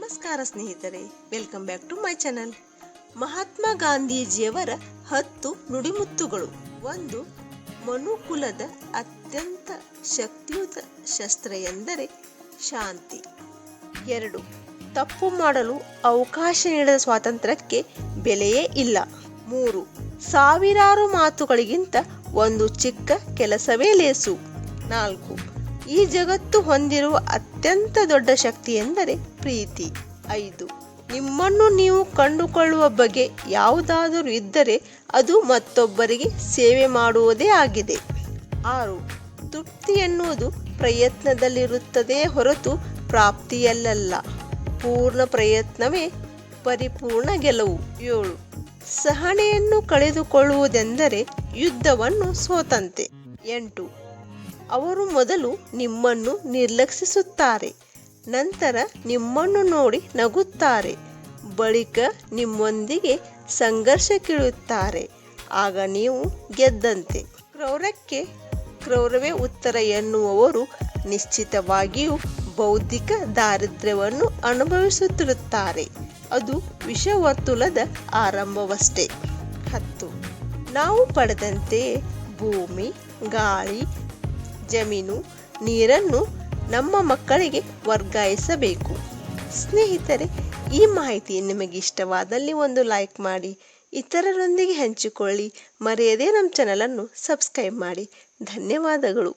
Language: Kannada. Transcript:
ನಮಸ್ಕಾರ ಸ್ನೇಹಿತರೆ, welcome back to my channel. Mahatma ಗಾಂಧೀಜಿಯವರ 10 ನುಡಿಮುತ್ತುಗಳು. 1. ಮನುಕುಲದ ಅತ್ಯಂತ ಶಕ್ತಿಯುತ ಶಸ್ತ್ರ ಎಂದರೆ ಶಾಂತಿ. 2. ತಪ್ಪು ಮಾಡಲು ಅವಕಾಶ ನೀಡದ ಸ್ವಾತಂತ್ರ್ಯಕ್ಕೆ ಬೆಲೆಯೇ ಇಲ್ಲ. 3. ಸಾವಿರಾರು ಮಾತುಗಳಿಗಿಂತ ಒಂದು ಚಿಕ್ಕ ಕೆಲಸವೇ ಲೇಸು. 4. ಈ ಜಗತ್ತು ಹೊಂದಿರುವ ಅತ್ಯಂತ ದೊಡ್ಡ ಶಕ್ತಿ ಎಂದರೆ ಪ್ರೀತಿ. 5. ನಿಮ್ಮನ್ನು ನೀವು ಕಂಡುಕೊಳ್ಳುವ ಬಗೆ ಯಾವುದಾದರೂ ಇದ್ದರೆ ಅದು ಮತ್ತೊಬ್ಬರಿಗೆ ಸೇವೆ ಮಾಡುವುದೇ ಆಗಿದೆ. 6. ತೃಪ್ತಿ ಎನ್ನುವುದು ಪ್ರಯತ್ನದಲ್ಲಿರುತ್ತದೆ ಹೊರತು ಪ್ರಾಪ್ತಿಯಲ್ಲ. ಪೂರ್ಣ ಪ್ರಯತ್ನವೇ ಪರಿಪೂರ್ಣ ಗೆಲುವು. 7. ಸಹನೆಯನ್ನು ಕಳೆದುಕೊಳ್ಳುವುದೆಂದರೆ ಯುದ್ಧವನ್ನು ಸೋತಂತೆ. 8. ಅವರು ಮೊದಲು ನಿಮ್ಮನ್ನು ನಿರ್ಲಕ್ಷಿಸುತ್ತಾರೆ, ನಂತರ ನಿಮ್ಮನ್ನು ನೋಡಿ ನಗುತ್ತಾರೆ, ಬಳಿಕ ನಿಮ್ಮೊಂದಿಗೆ ಸಂಘರ್ಷಕ್ಕಿಳಿಯುತ್ತಾರೆ. ಆಗ ನೀವು ಗೆದ್ದಂತೆ. ಕ್ರೌರ್ಯಕ್ಕೆ ಕ್ರೌರ್ಯವೇ ಉತ್ತರ ಎನ್ನುವವರು ನಿಶ್ಚಿತವಾಗಿಯೂ ಬೌದ್ಧಿಕ ದಾರಿದ್ರ್ಯವನ್ನು ಅನುಭವಿಸುತ್ತಿರುತ್ತಾರೆ. ಅದು ವಿಷವರ್ತುಲದ ಆರಂಭವಷ್ಟೇ. 10. ನಾವು ಪಡೆದಂತೆಯೇ ಭೂಮಿ, ಗಾಳಿ, ಜಮೀನು, ನೀರನ್ನು ನಮ್ಮ ಮಕ್ಕಳಿಗೆ ವರ್ಗಾಯಿಸಬೇಕು. ಸ್ನೇಹಿತರೆ, ಈ ಮಾಹಿತಿ ನಿಮಗೆ ಇಷ್ಟವಾದಲ್ಲಿ ಒಂದು ಲೈಕ್ ಮಾಡಿ, ಇತರರೊಂದಿಗೆ ಹಂಚಿಕೊಳ್ಳಿ. ಮರೆಯದೇ ನಮ್ಮ ಚಾನಲನ್ನು ಸಬ್ಸ್ಕ್ರೈಬ್ ಮಾಡಿ. ಧನ್ಯವಾದಗಳು.